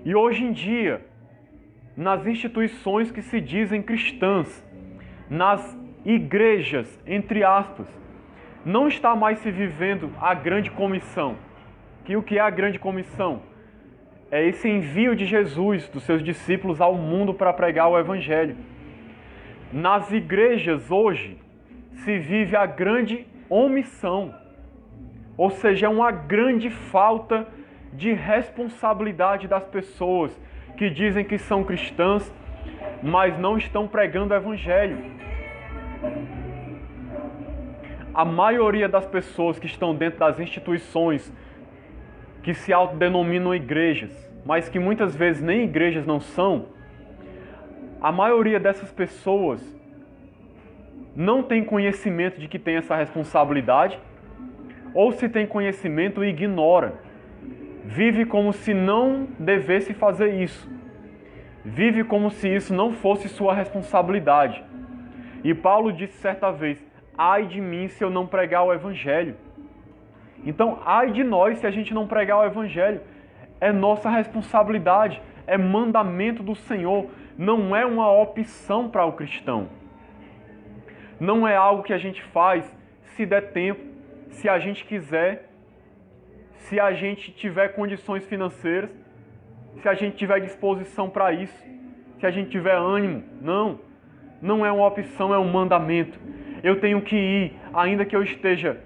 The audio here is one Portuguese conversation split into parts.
E hoje em dia, nas instituições que se dizem cristãs, nas igrejas, entre aspas, não está mais se vivendo a grande comissão. Que o que é a grande comissão? É esse envio de Jesus, dos seus discípulos ao mundo para pregar o Evangelho. Nas igrejas hoje se vive a grande omissão, ou seja, é uma grande falta de responsabilidade das pessoas que dizem que são cristãs, mas não estão pregando o Evangelho. A maioria das pessoas que estão dentro das instituições que se autodenominam igrejas, mas que muitas vezes nem igrejas não são, a maioria dessas pessoas não tem conhecimento de que tem essa responsabilidade, ou se tem conhecimento, ignora. Vive como se não devesse fazer isso. Vive como se isso não fosse sua responsabilidade. E Paulo disse certa vez: ai de mim se eu não pregar o Evangelho. Então, ai de nós se a gente não pregar o Evangelho. É nossa responsabilidade, é mandamento do Senhor, não é uma opção para o cristão. Não é algo que a gente faz se der tempo, se a gente quiser, se a gente tiver condições financeiras, se a gente tiver disposição para isso, se a gente tiver ânimo. Não, não é uma opção, é um mandamento. Eu tenho que ir, ainda que eu esteja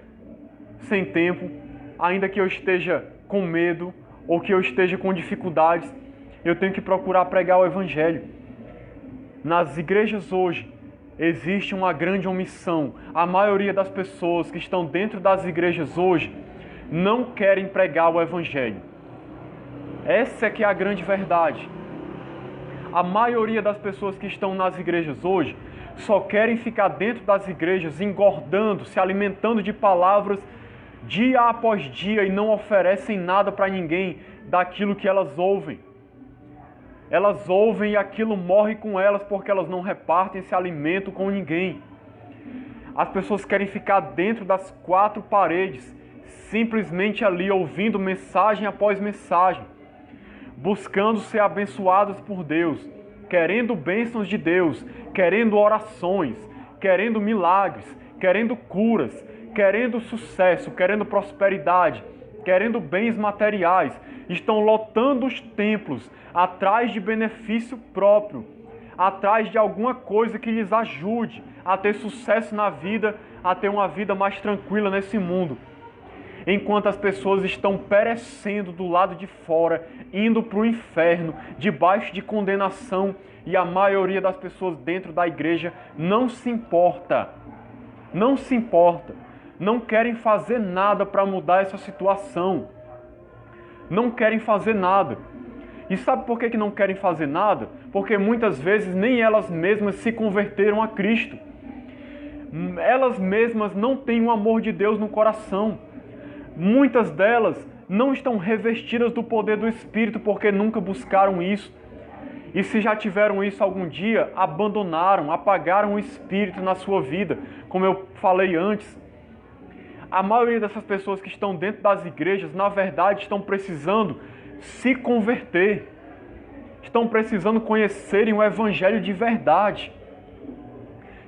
sem tempo, ainda que eu esteja com medo ou que eu esteja com dificuldades, eu tenho que procurar pregar o Evangelho. Nas igrejas hoje existe uma grande omissão. A maioria das pessoas que estão dentro das igrejas hoje não querem pregar o Evangelho. Essa é que é a grande verdade. A maioria das pessoas que estão nas igrejas hoje só querem ficar dentro das igrejas engordando, se alimentando de palavras dia após dia e não oferecem nada para ninguém daquilo que elas ouvem. Elas ouvem e aquilo morre com elas porque elas não repartem esse alimento com ninguém. As pessoas querem ficar dentro das quatro paredes, simplesmente ali ouvindo mensagem após mensagem, buscando ser abençoadas por Deus, querendo bênçãos de Deus, querendo orações, querendo milagres, querendo curas, querendo sucesso, querendo prosperidade, querendo bens materiais. Estão lotando os templos atrás de benefício próprio, atrás de alguma coisa que lhes ajude a ter sucesso na vida, a ter uma vida mais tranquila nesse mundo. Enquanto as pessoas estão perecendo do lado de fora, indo para o inferno, debaixo de condenação, e a maioria das pessoas dentro da igreja não se importa. Não se importa. Não querem fazer nada para mudar essa situação. Não querem fazer nada. E sabe por que não querem fazer nada? Porque muitas vezes nem elas mesmas se converteram a Cristo. Elas mesmas não têm o amor de Deus no coração. Muitas delas não estão revestidas do poder do Espírito porque nunca buscaram isso. E se já tiveram isso algum dia, abandonaram, apagaram o Espírito na sua vida, como eu falei antes. A maioria dessas pessoas que estão dentro das igrejas, na verdade, estão precisando se converter. Estão precisando conhecerem o Evangelho de verdade.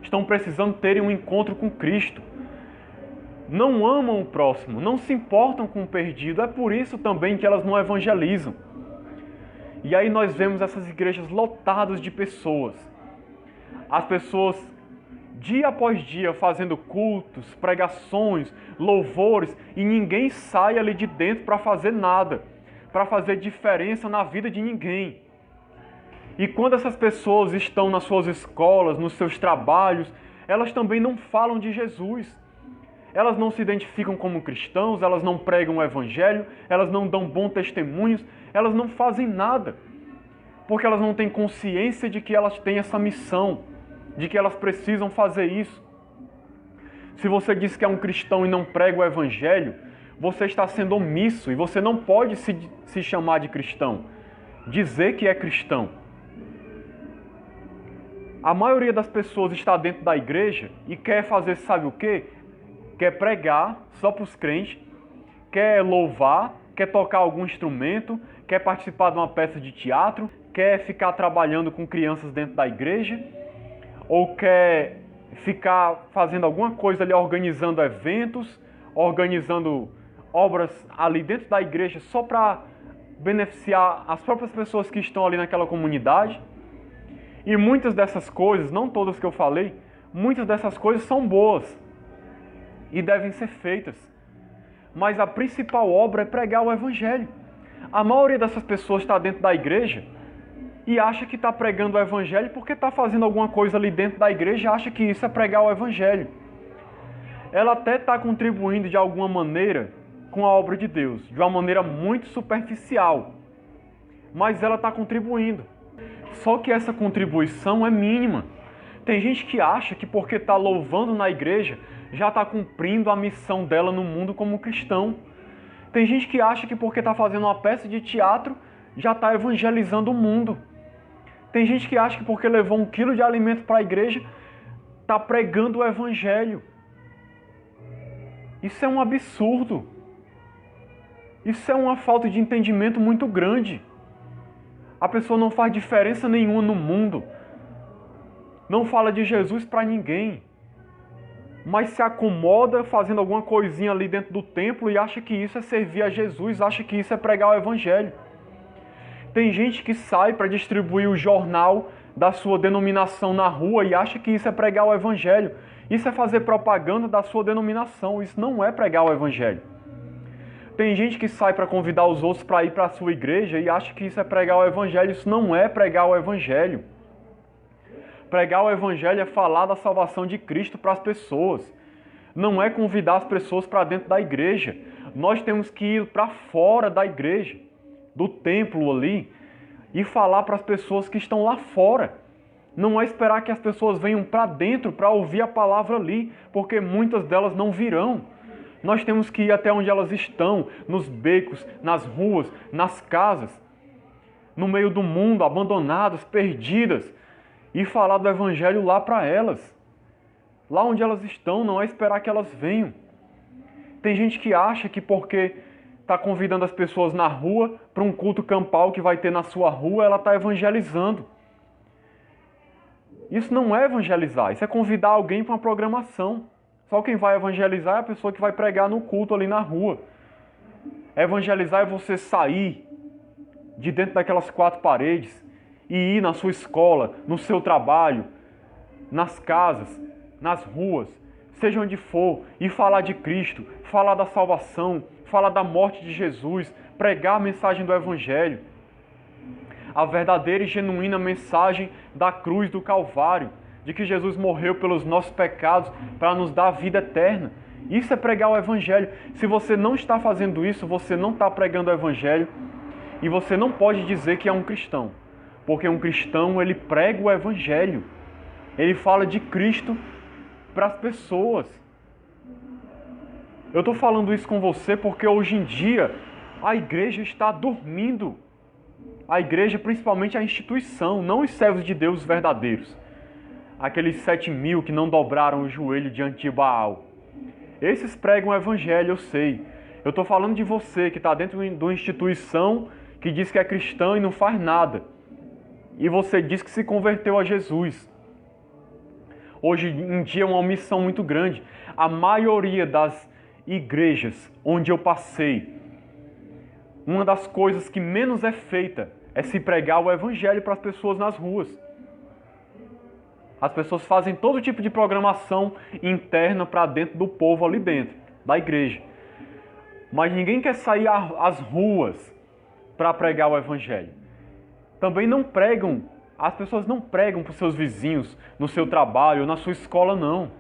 Estão precisando terem um encontro com Cristo. Não amam o próximo, não se importam com o perdido. É por isso também que elas não evangelizam. E aí nós vemos essas igrejas lotadas de pessoas. As pessoas dia após dia fazendo cultos, pregações, louvores, e ninguém sai ali de dentro para fazer nada, para fazer diferença na vida de ninguém. E quando essas pessoas estão nas suas escolas, nos seus trabalhos, elas também não falam de Jesus. Elas não se identificam como cristãos, elas não pregam o Evangelho, elas não dão bons testemunhos, elas não fazem nada, porque elas não têm consciência de que elas têm essa missão, de que elas precisam fazer isso. Se você diz que é um cristão e não prega o Evangelho, você está sendo omisso e você não pode se chamar de cristão, dizer que é cristão. A maioria das pessoas está dentro da igreja e quer fazer sabe o quê? Quer pregar só para os crentes, quer louvar, quer tocar algum instrumento, quer participar de uma peça de teatro, quer ficar trabalhando com crianças dentro da igreja, ou quer ficar fazendo alguma coisa ali, organizando eventos, organizando obras ali dentro da igreja só para beneficiar as próprias pessoas que estão ali naquela comunidade. E muitas dessas coisas, não todas que eu falei, muitas dessas coisas são boas e devem ser feitas. Mas a principal obra é pregar o Evangelho. A maioria dessas pessoas está dentro da igreja e acha que está pregando o Evangelho porque está fazendo alguma coisa ali dentro da igreja e acha que isso é pregar o Evangelho. Ela até está contribuindo de alguma maneira com a obra de Deus, de uma maneira muito superficial, mas ela está contribuindo. Só que essa contribuição é mínima. Tem gente que acha que porque está louvando na igreja, já está cumprindo a missão dela no mundo como cristão. Tem gente que acha que porque está fazendo uma peça de teatro, já está evangelizando o mundo. Tem gente que acha que porque levou 1 quilo de alimento para a igreja, está pregando o Evangelho. Isso é um absurdo. Isso é uma falta de entendimento muito grande. A pessoa não faz diferença nenhuma no mundo. Não fala de Jesus para ninguém. Mas se acomoda fazendo alguma coisinha ali dentro do templo e acha que isso é servir a Jesus, acha que isso é pregar o Evangelho. Tem gente que sai para distribuir o jornal da sua denominação na rua e acha que isso é pregar o Evangelho. Isso é fazer propaganda da sua denominação, isso não é pregar o Evangelho. Tem gente que sai para convidar os outros para ir para a sua igreja e acha que isso é pregar o Evangelho, isso não é pregar o Evangelho. Pregar o Evangelho é falar da salvação de Cristo para as pessoas. Não é convidar as pessoas para dentro da igreja. Nós temos que ir para fora da igreja, do templo ali, e falar para as pessoas que estão lá fora. Não é esperar que as pessoas venham para dentro para ouvir a palavra ali, porque muitas delas não virão. Nós temos que ir até onde elas estão, nos becos, nas ruas, nas casas, no meio do mundo, abandonadas, perdidas, e falar do Evangelho lá para elas. Lá onde elas estão, não é esperar que elas venham. Tem gente que acha que porque está convidando as pessoas na rua para um culto campal que vai ter na sua rua, ela está evangelizando. Isso não é evangelizar, isso é convidar alguém para uma programação. Só quem vai evangelizar é a pessoa que vai pregar no culto ali na rua. Evangelizar é você sair de dentro daquelas 4 paredes e ir na sua escola, no seu trabalho, nas casas, nas ruas, seja onde for, e falar de Cristo, falar da salvação, falar da morte de Jesus, pregar a mensagem do Evangelho. A verdadeira e genuína mensagem da cruz do Calvário, de que Jesus morreu pelos nossos pecados para nos dar a vida eterna. Isso é pregar o Evangelho. Se você não está fazendo isso, você não está pregando o Evangelho e você não pode dizer que é um cristão. Porque um cristão, ele prega o Evangelho. Ele fala de Cristo para as pessoas. Eu estou falando isso com você porque hoje em dia a igreja está dormindo. A igreja, principalmente a instituição, não os servos de Deus verdadeiros. Aqueles 7.000 que não dobraram o joelho diante de Baal. Esses pregam o Evangelho, eu sei. Eu estou falando de você que está dentro de uma instituição que diz que é cristã e não faz nada. E você diz que se converteu a Jesus. Hoje em dia é uma omissão muito grande. A maioria das igrejas onde eu passei, uma das coisas que menos é feita é se pregar o Evangelho para as pessoas nas ruas. As pessoas fazem todo tipo de programação interna para dentro do povo ali dentro, da igreja. Mas ninguém quer sair às ruas para pregar o Evangelho. Também não pregam, as pessoas não pregam para os seus vizinhos, no seu trabalho, na sua escola, não.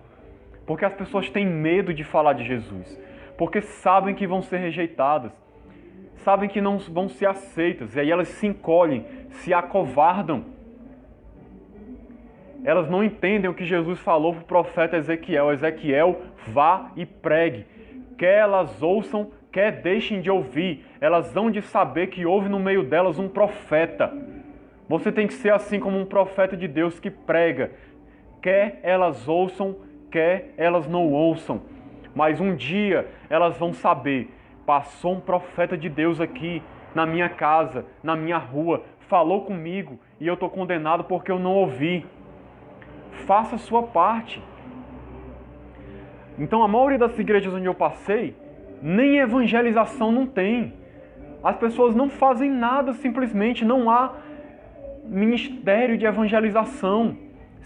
Porque as pessoas têm medo de falar de Jesus. Porque sabem que vão ser rejeitadas. Sabem que não vão ser aceitas. E aí elas se encolhem, se acovardam. Elas não entendem o que Jesus falou para o profeta Ezequiel. Ezequiel, vá e pregue. Quer elas ouçam, quer deixem de ouvir. Elas hão de saber que houve no meio delas um profeta. Você tem que ser assim como um profeta de Deus que prega. Quer elas ouçam, quer elas não ouçam. Mas um dia elas vão saber. Passou um profeta de Deus aqui na minha casa, na minha rua, falou comigo e eu estou condenado porque eu não ouvi. Faça a sua parte. Então a maioria das igrejas onde eu passei, nem evangelização não tem. As pessoas não fazem nada, simplesmente não há ministério de evangelização.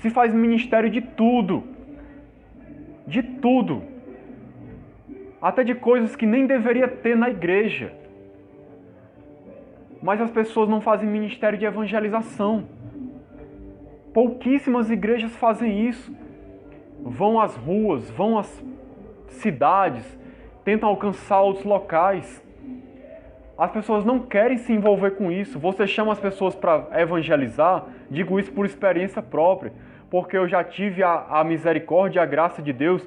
Se faz ministério de tudo. De tudo. Até de coisas que nem deveria ter na igreja. Mas as pessoas não fazem ministério de evangelização. Pouquíssimas igrejas fazem isso. Vão às ruas, vão às cidades, tentam alcançar outros locais. As pessoas não querem se envolver com isso. Você chama as pessoas para evangelizar, digo isso por experiência própria, porque eu já tive a misericórdia e a graça de Deus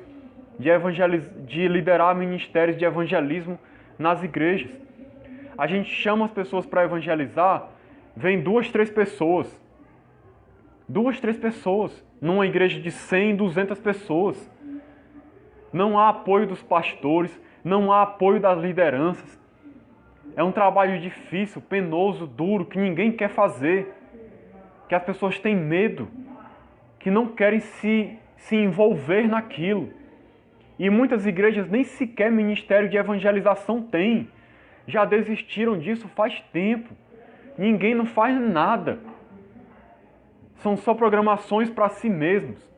de liderar ministérios de evangelismo nas igrejas. A gente chama as pessoas para evangelizar, vem 2, 3 pessoas. 2, 3 pessoas, numa igreja de 100, 200 pessoas. Não há apoio dos pastores, não há apoio das lideranças. É um trabalho difícil, penoso, duro, que ninguém quer fazer. Que as pessoas têm medo, que não querem se envolver naquilo. E muitas igrejas nem sequer ministério de evangelização têm. Já desistiram disso faz tempo. Ninguém não faz nada. São só programações para si mesmos.